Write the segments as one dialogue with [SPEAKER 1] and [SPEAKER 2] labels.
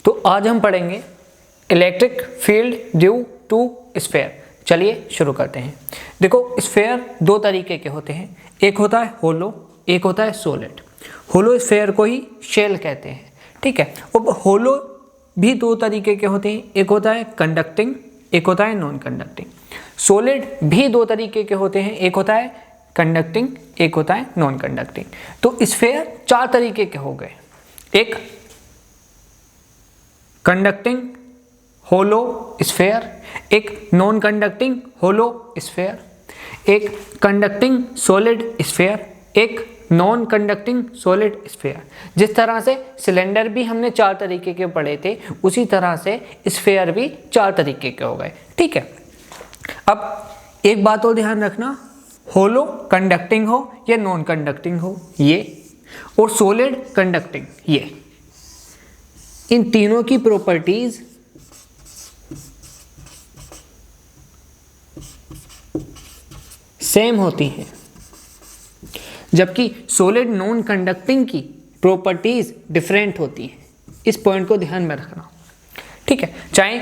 [SPEAKER 1] तो आज हम पढ़ेंगे electric field due to sphere. चलिए शुरू करते हैं। देखो, स्फीयर दो तरीके के होते हैं, एक होता है होलो, एक होता है सॉलिड। होलो स्फीयर को ही शेल कहते हैं, ठीक है। अब होलो भी दो तरीके के होते हैं, एक होता है कंडक्टिंग, एक होता है नॉन कंडक्टिंग। सॉलिड भी दो तरीके के होते हैं, एक होता है कंडक्टिंग, एक होता है नॉन कंडक्टिंग। तो स्फीयर चार तरीके के हो गए, एक कंडक्टिंग होलो स्फीयर, एक नॉन कंडक्टिंग होलो स्फीयर, एक कंडक्टिंग सॉलिड स्फीयर, एक नॉन कंडक्टिंग सॉलिड स्फीयर। जिस तरह से सिलेंडर भी हमने चार तरीके के पढ़े थे, उसी तरह से स्फीयर भी चार तरीके के हो गए, ठीक है। अब एक बात और ध्यान रखना, होलो कंडक्टिंग हो या नॉन कंडक्टिंग हो ये, और सॉलिड कंडक्टिंग ये, इन तीनों की प्रॉपर्टीज सेम होती हैं, जबकि सॉलिड नॉन कंडक्टिंग की प्रॉपर्टीज डिफरेंट होती हैं। इस पॉइंट को ध्यान में रखना, ठीक है। चाहे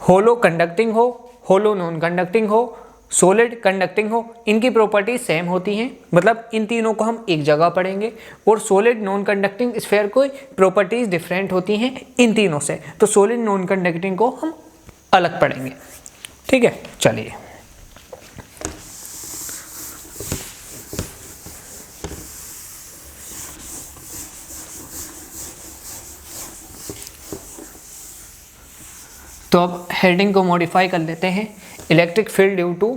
[SPEAKER 1] होलो कंडक्टिंग हो, होलो नॉन कंडक्टिंग हो, सॉलिड कंडक्टिंग हो, इनकी प्रॉपर्टीज सेम होती हैं, मतलब इन तीनों को हम एक जगह पढ़ेंगे। और सॉलिड नॉन कंडक्टिंग स्फीयर को प्रॉपर्टीज डिफरेंट होती हैं इन तीनों से, तो सॉलिड नॉन कंडक्टिंग को हम अलग पढ़ेंगे, ठीक है। चलिए, तो अब हेडिंग को मॉडिफाई कर लेते हैं। Electric field due to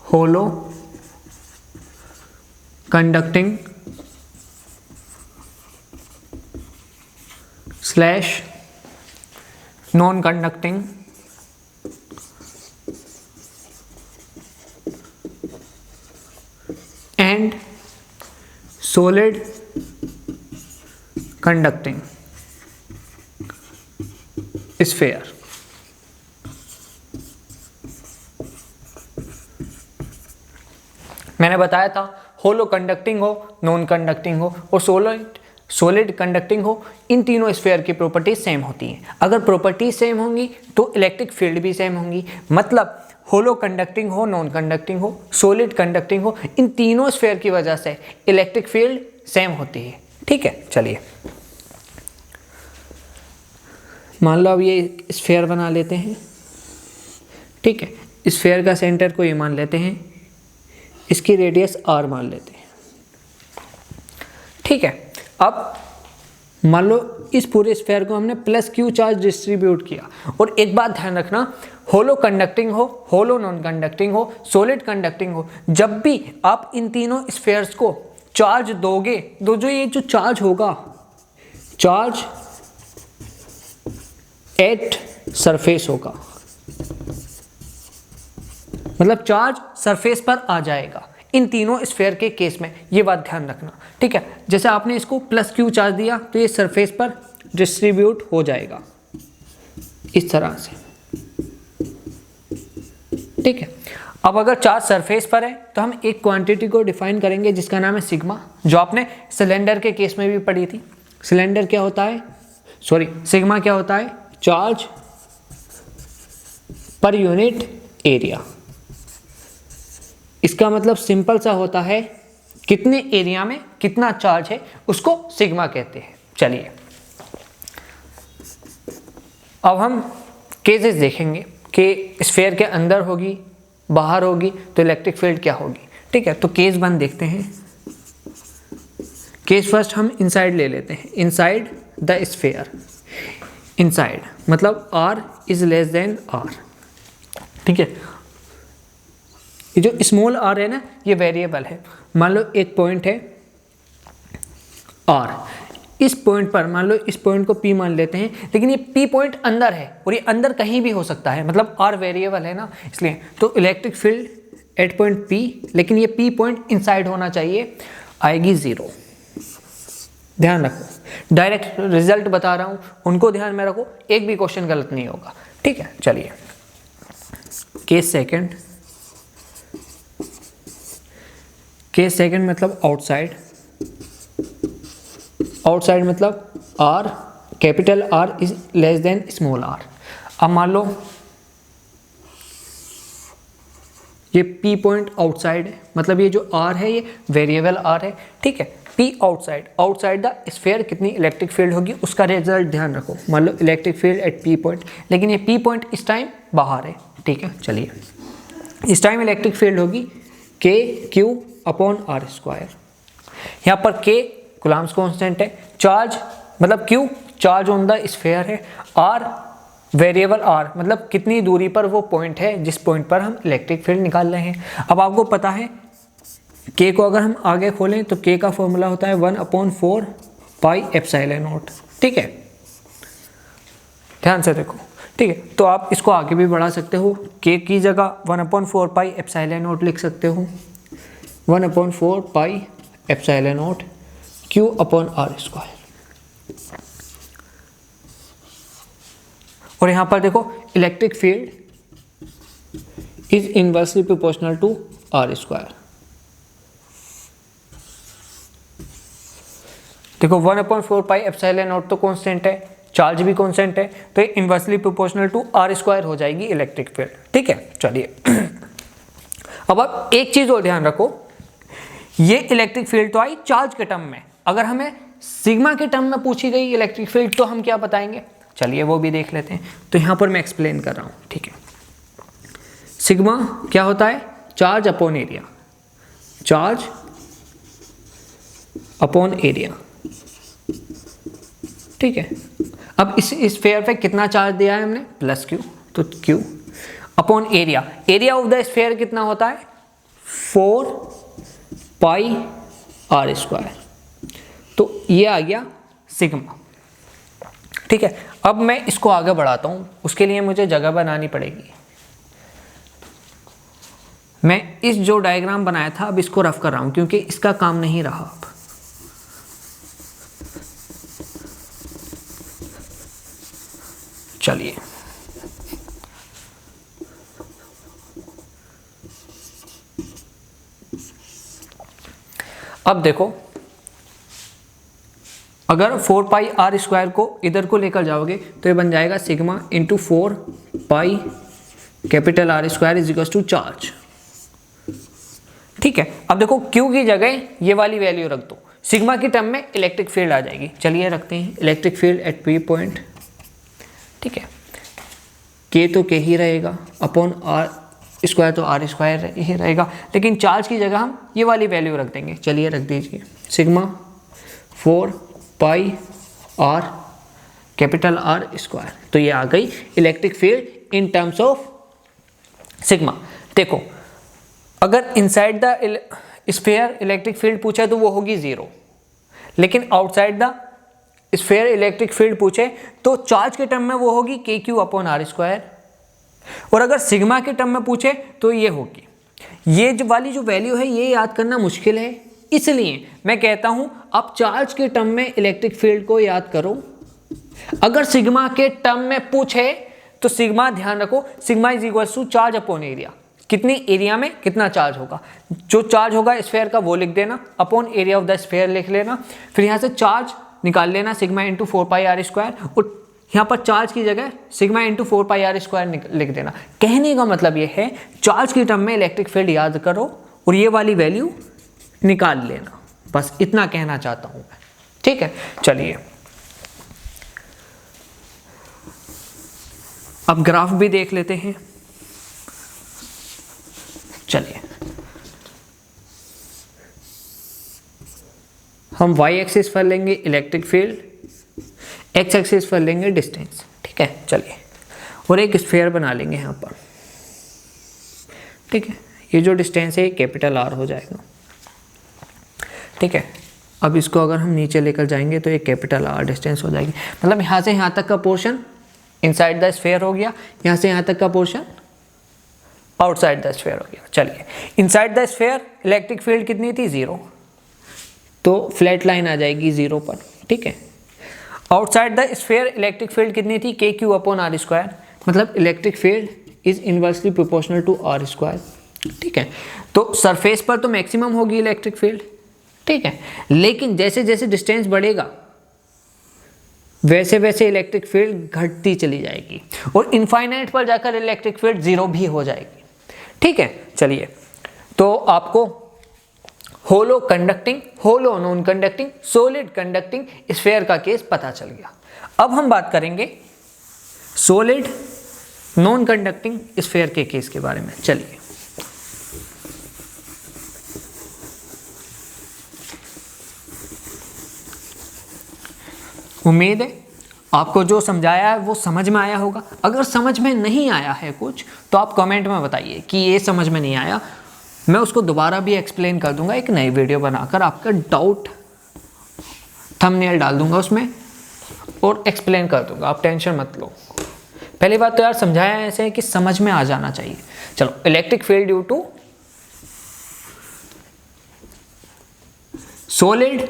[SPEAKER 1] hollow conducting slash non conducting and solid conducting sphere. मैंने बताया था होलो कंडक्टिंग हो, नॉन कंडक्टिंग हो और सॉलिड कंडक्टिंग हो, इन तीनों स्फीयर की प्रॉपर्टीज सेम होती हैं। अगर प्रॉपर्टीज सेम होंगी तो इलेक्ट्रिक फील्ड भी सेम होंगी, मतलब होलो कंडक्टिंग हो, नॉन कंडक्टिंग हो, सॉलिड कंडक्टिंग हो, इन तीनों स्फीयर की वजह से इलेक्ट्रिक फील्ड सेम होती है, ठीक है। चलिए, मान लो अब ये स्फीयर बना लेते हैं, ठीक है। स्फीयर का सेंटर को ये मान लेते हैं, इसकी रेडियस r मान लेते हैं, ठीक है। अब मान लो इस पूरे स्फीयर को हमने प्लस क्यू चार्ज डिस्ट्रीब्यूट किया। और एक बात ध्यान रखना, होलो कंडक्टिंग हो, होलो नॉन कंडक्टिंग हो, सॉलिड कंडक्टिंग हो, जब भी आप इन तीनों स्फीयर्स को चार्ज दोगे तो जो ये जो चार्ज होगा, चार्ज एट सरफेस होगा, मतलब चार्ज सरफेस पर आ जाएगा इन तीनों स्फीयर के केस में। ये बात ध्यान रखना, ठीक है। जैसे आपने इसको प्लस क्यू चार्ज दिया तो ये सरफेस पर डिस्ट्रीब्यूट हो जाएगा इस तरह से, ठीक है। अब अगर चार्ज सरफेस पर है तो हम एक क्वांटिटी को डिफाइन करेंगे जिसका नाम है सिग्मा, जो आपने सिलेंडर के केस में भी पढ़ी थी। सिलेंडर क्या होता है, सिग्मा क्या होता है, चार्ज पर यूनिट एरिया। इसका मतलब सिंपल सा होता है, कितने एरिया में कितना चार्ज है उसको सिग्मा कहते हैं। चलिए, अब हम केसेस देखेंगे कि स्फीयर के अंदर होगी, बाहर होगी, तो इलेक्ट्रिक फील्ड क्या होगी, ठीक है। तो केस 1 देखते हैं। केस फर्स्ट हम इनसाइड ले लेते हैं, इनसाइड द स्फीयर। इनसाइड मतलब r is less then r, ठीक है। ये जो स्मॉल r है ना, ये वेरिएबल है। मान लो एक पॉइंट है r, इस पॉइंट पर मान लो इस पॉइंट को P मान लेते हैं, लेकिन ये P पॉइंट अंदर है और ये अंदर कहीं भी हो सकता है, मतलब r वेरिएबल है ना, इसलिए। तो electric field eight point P, लेकिन ये P पॉइंट इनसाइड होना चाहिए, आएगी 0। ध्यान रखो, डायरेक्ट रिजल्ट बता रहा हूँ, उनको ध्यान में रखो, एक भी क्वेश्चन गलत नहीं होगा, ठीक है। चलिए, केस सेकंड। केस सेकंड मतलब आउटसाइड। आउटसाइड मतलब R, capital R is less than small R. अब मान लो ये P पॉइंट आउटसाइड है, मतलब ये जो R है ये वेरिएबल R है, ठीक है। P आउटसाइड द स्फीयर कितनी इलेक्ट्रिक फील्ड होगी उसका रिजल्ट ध्यान रखो। मान लो electric field at P point, लेकिन ये P पॉइंट इस टाइम बाहर है, ठीक है। चलिए इस टाइम इलेक्ट्रिक फील्ड होगी K Q upon R square. यहाँ पर K कूलम्ब्स कांस्टेंट है, चार्ज मतलब Q charge on the sphere है, R वेरिएबल R मतलब कितनी दूरी पर वो पॉइंट है जिस पॉइंट पर हम इलेक्ट्रिक फील्ड निकाल रहे हैं। अब आपको पता है K को अगर हम आगे खोलें तो K का फॉर्मूला होता है 1/4 पाई एप्सिलॉन नॉट, ठीक है। ध्यान से देखो, ठीक है। तो आप इसको आगे भी बढ़ा सकते हो, K की जगह 1/4 पाई एप्सिलॉन नॉट लिख सकते हो, 1/4 pi epsilon naught Q upon R square. और यहाँ पर देखो electric field is inversely proportional to R square. देखो 1/4 पाई एप्सिलॉन नॉट तो कांस्टेंट है, चार्ज भी कांस्टेंट है, तो ये inversely proportional to R square हो जाएगी इलेक्ट्रिक फील्ड, ठीक है। चलिए अब आप एक चीज और ध्यान रखो, ये इलेक्ट्रिक फील्ड तो आई चार्ज के टर्म में, अगर हमें सिग्मा के टर्म में पूछी गई इलेक्ट्रिक फील्ड तो हम क्या बताएंगे, चलिए वो भी देख लेते हैं। तो यहाँ पर मैं एक्सप्लेन कर रहा हूँ, ठीक है। सिग्मा क्या होता है, charge upon area, charge upon area, ठीक है। अब इस स्फीयर पे कितना चार्ज दिया है हमने, प्लस Q, तो Q upon area, area of the sphere कितना होता है 4 पाई R स्क्वायर, तो ये आ गया सिग्मा, ठीक है। अब मैं इसको आगे बढ़ाता हूं, उसके लिए मुझे जगह बनानी पड़ेगी। मैं इस जो डायग्राम बनाया था अब इसको रफ कर रहा हूं क्योंकि इसका काम नहीं रहा। अब चलिए अब देखो, अगर 4 पाई R स्क्वायर को इधर को लेकर जाओगे तो ये बन जाएगा sigma into 4 pi capital R square is equal to charge, ठीक है। अब देखो Q की जगह ये वाली वैल्यू रख दो, सिग्मा की टर्म में इलेक्ट्रिक फील्ड आ जाएगी। चलिए रखते हैं electric field at P point, ठीक है। K तो K ही रहेगा, अपॉन R स्क्वायर तो R स्क्वायर ही रहेगा, लेकिन चार्ज की जगह हम ये वाली वैल्यू रख देंगे। चलिए रख दीजिए सिग्मा 4 पाई R कैपिटल R स्क्वायर, तो ये आ गई electric field in terms of sigma. देखो अगर inside the sphere electric field पूछे तो वो होगी 0, लेकिन outside the sphere electric field पूछे तो चार्ज के टर्म में वो होगी KQ अपॉन R स्क्वायर, और अगर सिग्मा के टर्म में पूछे तो ये होगी। ये जो वाली जो वैल्यू है ये याद करना मुश्किल है, इसलिए मैं कहता हूं आप चार्ज के टर्म में इलेक्ट्रिक फील्ड को याद करो। अगर सिग्मा के टर्म में पूछे तो सिग्मा ध्यान रखो, sigma is equal to charge upon area, कितनी एरिया में कितना चार्ज होगा, जो चार्ज होगा स्फीयर का वो लिख देना, upon area of the sphere लिख लेना, फिर यहाँ से चार्ज निकाल लेना सिग्मा इंटू 4 पाई R स्क्वायर, और यहाँ पर चार्ज की जगह सिग्मा इंटू 4 पाई R स्क्वायर लिख देना। कहने का मतलब ये है चार्ज की टर्म में इलेक्ट्रिक फील्ड याद करो और ये वाली वैल्यू निकाल लेना, बस इतना कहना चाहता हूं मैं, ठीक है। चलिए अब ग्राफ भी देख लेते हैं। चलिए हम y एक्सिस पर लेंगे इलेक्ट्रिक फील्ड, x एक्सिस पर लेंगे डिस्टेंस, ठीक है। चलिए और एक स्फीयर बना लेंगे यहाँ पर, ठीक है। ये जो डिस्टेंस है कैपिटल R हो जाएगा, ठीक है। अब इसको अगर हम नीचे लेकर जाएंगे तो ये कैपिटल R डिस्टेंस हो जाएगी, मतलब यहाँ से यहाँ तक का पोर्शन इनसाइड द स्फीयर हो गया, यहाँ से यहाँ तक का पोर्शन आउटसाइड द स्फीयर हो गया। चलिए inside the sphere electric field कितनी थी 0, तो फ्लैट लाइन आ जाएगी 0 पर, ठीक है। Outside the sphere electric field कितनी थी KQ अपॉन R स्क्वायर, मतलब electric field is inversely proportional to R square, ठीक है। तो सरफेस पर तो मैक्सिमम होगी इलेक्ट्रिक फील्ड, ठीक है, लेकिन जैसे जैसे डिस्टेंस बढ़ेगा वैसे वैसे इलेक्ट्रिक फील्ड घटती चली जाएगी और इनफाइनाइट पर जाकर इलेक्ट्रिक फील्ड जीरो भी हो जाएगी। ठीक है, चलिए, तो आपको hollow conducting, hollow non conducting, solid conducting sphere का केस पता चल गया। अब हम बात करेंगे सॉलिड नॉन कंडक्टिंग स्फीयर के केस के बारे में। चलिए, उम्मीद है आपको जो समझाया है वो समझ में आया होगा। अगर समझ में नहीं आया है कुछ तो आप कमेंट में बताइए कि ये समझ में नहीं आया, मैं उसको दोबारा भी एक्सप्लेन कर दूंगा, एक नई वीडियो बनाकर आपका डाउट थंबनेल डाल दूंगा उसमें और एक्सप्लेन कर दूंगा, आप टेंशन मत लो। पहली बात तो यार समझाया ऐसे है कि समझ में आ जाना चाहिए। चलो, electric field due to solid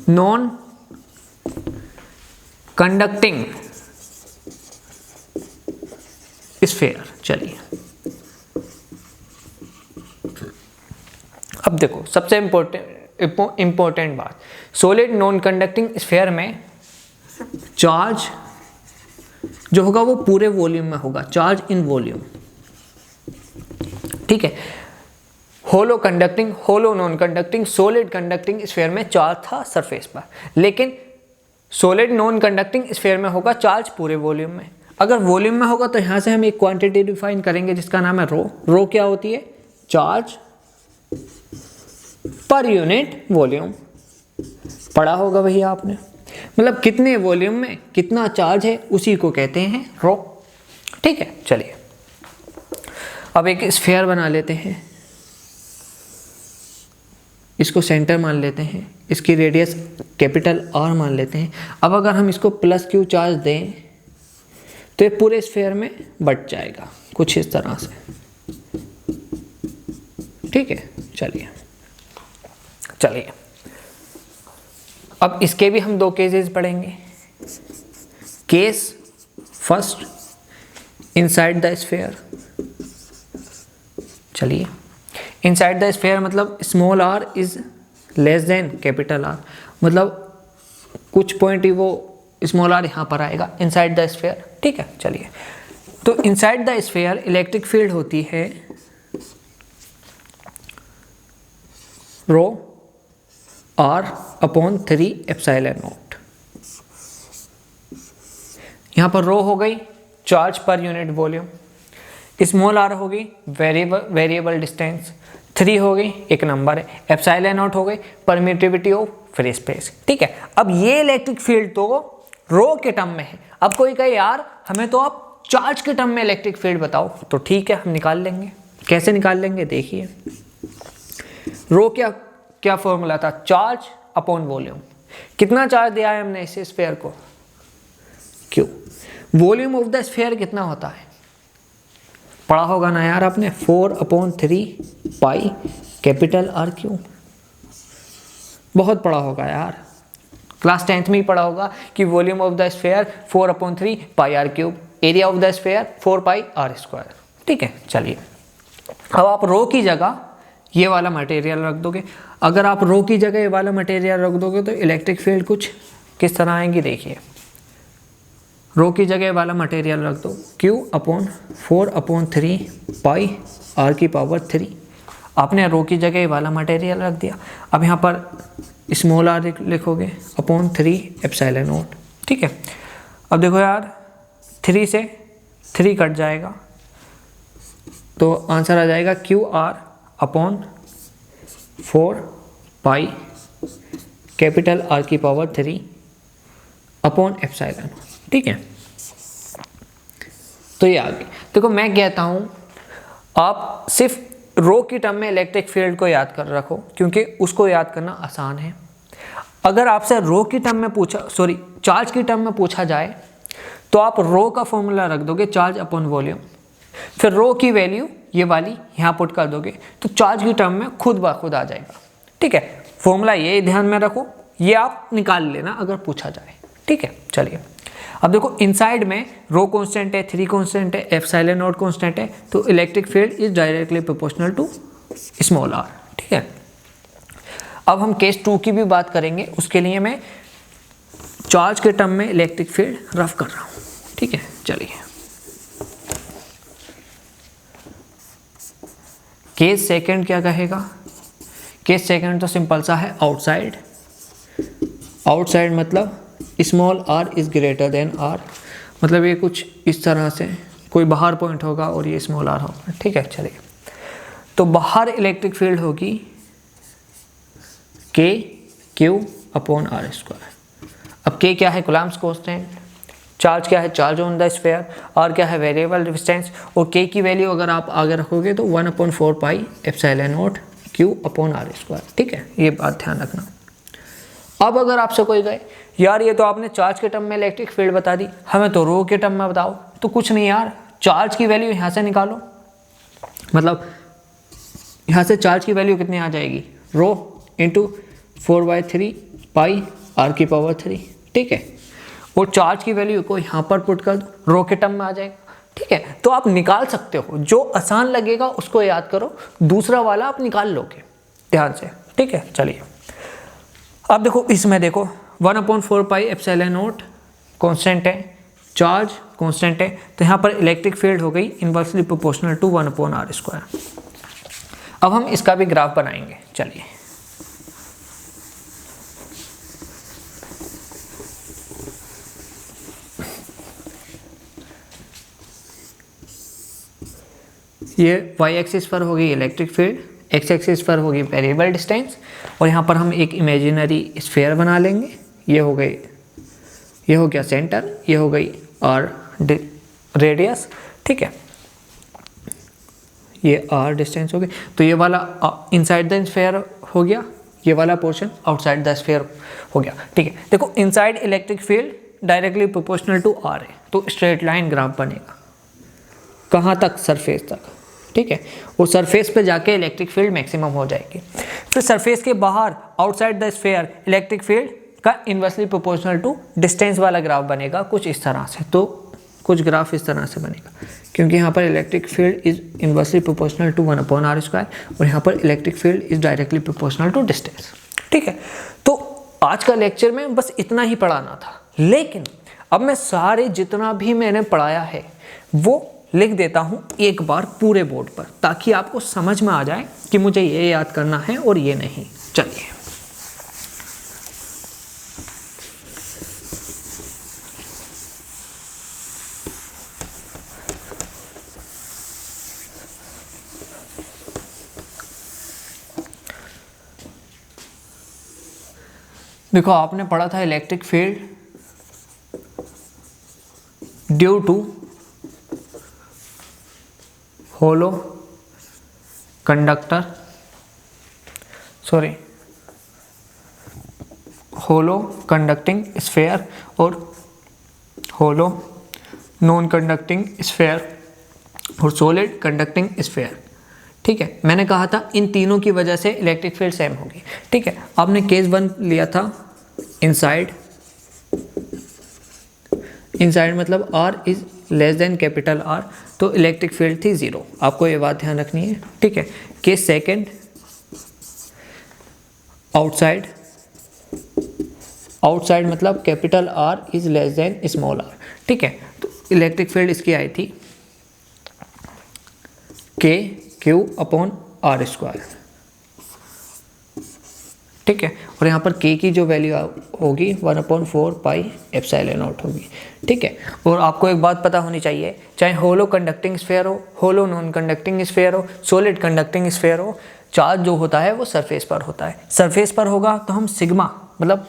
[SPEAKER 1] non conducting sphere. चलिए, अब देखो सबसे इंपॉर्टेंट बात, सॉलिड नॉन कंडक्टिंग स्फीयर में चार्ज जो होगा वो पूरे वॉल्यूम में होगा, चार्ज इन वॉल्यूम। ठीक है, hollow conducting, hollow non conducting, solid conducting sphere में चार्ज था सरफेस पर, लेकिन सॉलिड नॉन कंडक्टिंग स्फीयर में होगा चार्ज पूरे वॉल्यूम में। अगर वॉल्यूम में होगा तो यहाँ से हम एक क्वांटिटी डिफाइन करेंगे जिसका नाम है रो। रो क्या होती है? Charge per unit volume. पढ़ा होगा भैया आपने, मतलब कितने वॉल्यूम में कितना चार्ज है उसी को कहते हैं रो। ठीक है, चलिए अब एक स्फीयर बना लेते हैं, इसको सेंटर मान लेते हैं, इसकी रेडियस कैपिटल R मान लेते हैं। अब अगर हम इसको प्लस Q चार्ज दें तो ये पूरे स्फीयर में बट जाएगा कुछ इस तरह से। ठीक है, चलिए अब इसके भी हम दो केसेस पढ़ेंगे। Case first, inside the sphere. चलिए, इनसाइड द स्फीयर मतलब small r is less then capital R, मतलब कुछ पॉइंट ही वो स्मॉल r यहाँ पर आएगा इनसाइड द स्फीयर। ठीक है, चलिए, तो inside the sphere electric field होती है रो R अपॉन 3 एप्सिलॉन नॉट। यहाँ पर रो हो गई charge per unit volume, small r हो गई वेरिएबल डिस्टेंस, 3 हो गई एक नंबर है, एप्सिलॉन नॉट हो गई परमिटिविटी ऑफ फ्री स्पेस। ठीक है, अब ये इलेक्ट्रिक फील्ड तो रो के टर्म में है। अब कोई कहे यार हमें तो आप चार्ज के टर्म में इलेक्ट्रिक फील्ड बताओ, तो ठीक है हम निकाल लेंगे। कैसे निकाल लेंगे देखिए, रो क्या फॉर्मूला था? Charge upon volume. कितना चार्ज दिया है हमने इस स्फीयर को? Q। Volume of the sphere कितना होता है? पढ़ा होगा ना यार आपने, 4/3 पाई कैपिटल R क्यूब। बहुत पढ़ा होगा यार, क्लास 10th में ही पढ़ा होगा कि volume of the sphere 4/3 pi R cube, area of the sphere 4 pi R square. ठीक है, चलिए अब आप रो की जगह ये वाला मटेरियल रख दोगे। अगर आप रो की जगह ये वाला मटेरियल रख दोगे तो इलेक्ट्रिक फील्ड कुछ किस तरह आएंगी देखिए। रो की जगह वाला मटेरियल रख दो, Q/4/3 पाई R⁻³ आपने रो की जगह वाला मटेरियल रख दिया। अब यहाँ पर स्मॉल r लिखोगे अपॉन 3 एप्सिलॉन नॉट। ठीक है, अब देखो यार 3 से 3 कट जाएगा तो आंसर आ जाएगा QR/4 pi capital R⁻³ upon epsilon. ठीक है, तो ये आ गई। देखो मैं कहता हूँ आप सिर्फ रो की टर्म में इलेक्ट्रिक फील्ड को याद कर रखो क्योंकि उसको याद करना आसान है। अगर आपसे रो की टर्म में चार्ज की टर्म में पूछा जाए तो आप रो का फॉर्मूला रख दोगे चार्ज अपॉन वॉल्यूम, फिर रो की वैल्यू ये वाली यहाँ पुट कर दोगे तो चार्ज की टर्म में खुद ब खुद आ जाएगा। ठीक है, फॉर्मूला ये ध्यान में रखो, ये आप निकाल लेना अगर पूछा जाए। ठीक है, चलिए अब देखो इनसाइड में रो कांस्टेंट है, 3 कांस्टेंट है, एप्सिलॉन नॉट कांस्टेंट है, तो electric field is directly proportional to small r। ठीक है, अब हम केस 2 की भी बात करेंगे। उसके लिए मैं चार्ज के टर्म में इलेक्ट्रिक फील्ड रफ कर रहा हूँ, ठीक है। चलिए केस सेकंड क्या कहेगा? केस सेकंड तो सिंपल सा है, आउटसाइड। आउटसाइड मतलब small R is greater than R, मतलब ये कुछ इस तरह से कोई बाहर पॉइंट होगा और ये स्मॉल आर होगा, ठीक है। चलिए तो बाहर इलेक्ट्रिक फील्ड होगी के क्यू अपॉन आर स्क्वायर। अब के क्या है? Coulomb's constant. चार्ज क्या है? Charge on the sphere. R क्या है? Variable distance. और के की वैल्यू अगर आप आगे रखोगे तो 1/4 pi epsilon naught Q upon R square, ठीक है। ये बात ध्यान रखना। अब अगर आपसे कोई कहे यार ये तो आपने चार्ज के टर्म में इलेक्ट्रिक फील्ड बता दी, हमें तो रो के टर्म में बताओ, तो कुछ नहीं यार, चार्ज की वैल्यू यहाँ से निकालो, मतलब यहाँ से चार्ज की वैल्यू कितनी आ जाएगी? रो इंटू 4/3 पाई आर की पावर 3, ठीक है। और चार्ज की वैल्यू को यहाँ पर पुट कर दो, रो के टर्म में आ जाएगा, ठीक है। तो आप निकाल सकते हो, जो आसान लगेगा उसको याद करो, दूसरा वाला आप निकाल लोगे ध्यान से, ठीक है। चलिए अब देखो, इसमें देखो 1/4 पाई एप्सिलॉन नॉट कांस्टेंट है, चार्ज कांस्टेंट है, तो यहाँ पर इलेक्ट्रिक फील्ड हो गई inversely proportional to 1/r square. अब हम इसका भी ग्राफ बनाएंगे। चलिए ये y एक्सिस पर होगी इलेक्ट्रिक फील्ड, x एक्सिस पर होगी वेरिएबल डिस्टेंस, और यहाँ पर हम एक इमेजिनरी स्फीयर बना लेंगे। ये हो गई, ये हो गया सेंटर, ये हो गई r रेडियस, ठीक है। ये r डिस्टेंस हो गई, तो ये वाला इनसाइड द स्फीयर हो गया, ये वाला पोर्शन आउटसाइड द स्फीयर हो गया, ठीक है। देखो inside electric field directly proportional to r है, तो स्ट्रेट लाइन ग्राफ बनेगा। कहाँ तक? सरफेस तक, ठीक है। और सरफेस पे जाके इलेक्ट्रिक फील्ड मैक्सिमम हो जाएगी। फिर सरफेस के बाहर outside the sphere electric field का इनवर्सली प्रोपोर्शनल टू डिस्टेंस वाला ग्राफ बनेगा कुछ इस तरह से। तो कुछ ग्राफ इस तरह से बनेगा, क्योंकि यहाँ पर electric field is inversely proportional to 1/r square और यहाँ पर electric field is directly proportional to distance, ठीक है। तो आज का लेक्चर में बस इतना ही पढ़ाना था, लेकिन अब मैं सारे जितना भी मैंने पढ़ाया है वो लिख देता हूँ एक बार पूरे बोर्ड पर, ताकि आपको समझ में आ जाए कि मुझे ये याद करना है और ये नहीं। चलिए देखो, आपने पढ़ा था electric field due to hollow conductor, sorry hollow conducting sphere और होलो नॉन कंडक्टिंग स्फीयर और सॉलिड कंडक्टिंग स्फीयर, ठीक है। मैंने कहा था इन तीनों की वजह से इलेक्ट्रिक फील्ड सेम होगी, ठीक है। आपने केस 1 लिया था इनसाइड, इनसाइड मतलब r is less then capital R, तो इलेक्ट्रिक फील्ड थी 0। आपको ये बात ध्यान रखनी है, ठीक है। केस सेकंड आउटसाइड, आउटसाइड मतलब capital R is less than small r, ठीक है। तो इलेक्ट्रिक फील्ड इसकी आई थी के क्यू अपॉन आर स्क्वायर, ठीक है। और यहाँ पर k की जो वैल्यू होगी 1/4 पाई एप्सिलॉन नॉट होगी, ठीक है। और आपको एक बात पता होनी चाहिए, चाहे होलो कंडक्टिंग स्फीयर हो, होलो नॉन कंडक्टिंग स्फीयर हो, सॉलिड कंडक्टिंग स्फीयर हो, चार्ज जो होता है वो सरफेस पर होता है। सरफेस पर होगा तो हम सिग्मा मतलब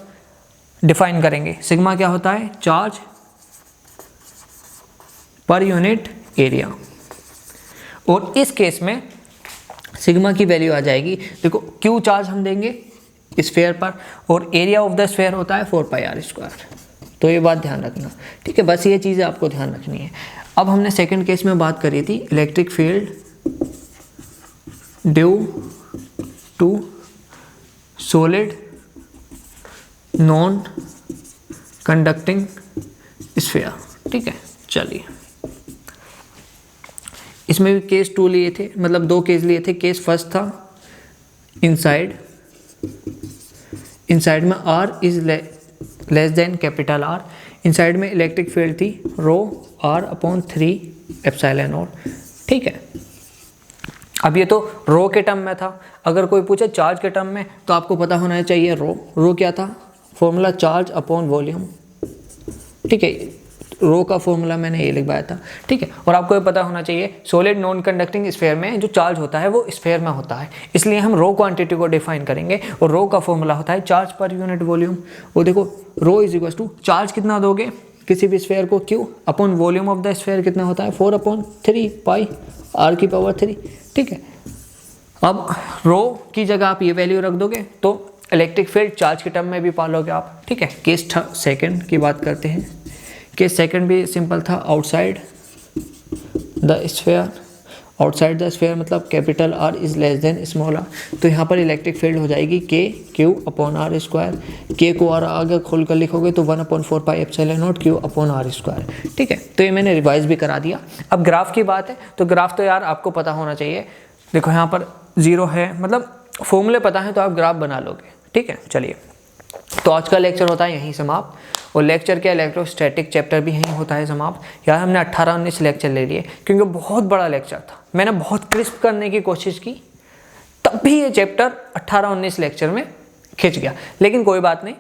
[SPEAKER 1] डिफाइन करेंगे। सिग्मा क्या होता है? Charge per unit area. और इस केस में सिग्मा की वैल्यू आ जाएगी, देखो क्यू चार्ज हम देंगे स्फीयर पर और एरिया ऑफ द स्फीयर होता है 4 पाई आर स्क्वायर। तो ये बात ध्यान रखना, ठीक है। बस ये चीज़ें आपको ध्यान रखनी है। अब हमने सेकंड केस में बात करी थी electric field due to solid non conducting sphere, ठीक है। चलिए इसमें भी केस 2 लिए थे, मतलब 2 केस लिए थे। केस फर्स्ट था इनसाइड, इनसाइड में r is less then capital R, inside में इलेक्ट्रिक फील्ड थी रो आर अपॉन 3 एप्सिलॉन नॉट। ठीक है, अब ये तो रो के टर्म में था, अगर कोई पूछे चार्ज के टर्म में तो आपको पता होना चाहिए रो क्या था, फॉर्मूला चार्ज अपॉन वॉल्यूम। ठीक है, रो का फॉर्मूला मैंने ये लिखवाया था। ठीक है, और आपको ये पता होना चाहिए सॉलिड नॉन कंडक्टिंग स्फीयर में जो चार्ज होता है वो स्फीयर में होता है, इसलिए हम रो क्वांटिटी को डिफाइन करेंगे और रो का फॉर्मूला होता है चार्ज पर यूनिट वॉल्यूम। वो देखो रो इज इक्वल टू चार्ज कितना दोगे किसी भी स्फीयर को, Q upon volume of the sphere कितना होता है 4/3 पाई आर की पावर 3। ठीक है, अब रो की जगह आप ये वैल्यू रख दोगे तो इलेक्ट्रिक फील्ड चार्ज के टर्म में भी पालोगे आप। ठीक है, केस सेकंड की बात करते हैं। केस सेकंड भी सिंपल था, outside the sphere, outside the sphere मतलब capital R is less than small R, तो यहाँ पर इलेक्ट्रिक फील्ड हो जाएगी के क्यू अपॉन आर स्क्वायर। के को आर आगे खोल कर लिखोगे तो 1/4 pi epsilon naught Q upon R square. ठीक है, तो ये मैंने रिवाइज भी करा दिया। अब ग्राफ की बात है तो ग्राफ तो यार आपको पता होना चाहिए। देखो यहाँ पर 0 है, मतलब फॉर्मूले पता है तो आप ग्राफ बना लोगे। ठीक है, चलिए तो आज का लेक्चर होता है यहीं समाप्त, और लेक्चर के इलेक्ट्रोस्टैटिक चैप्टर भी यहीं होता है समाप्त। यार हमने 18-19 लेक्चर ले लिए क्योंकि बहुत बड़ा लेक्चर था, मैंने बहुत क्रिस्प करने की कोशिश की, तब भी ये चैप्टर 18-19 लेक्चर में खिंच गया। लेकिन कोई बात नहीं,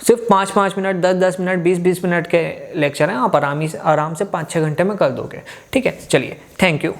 [SPEAKER 1] सिर्फ 5-5 मिनट 10-10 मिनट 20-20 मिनट के लेक्चर हैं, आप आराम से 5-6 घंटे में कर दोगे। ठीक है, चलिए थैंक यू।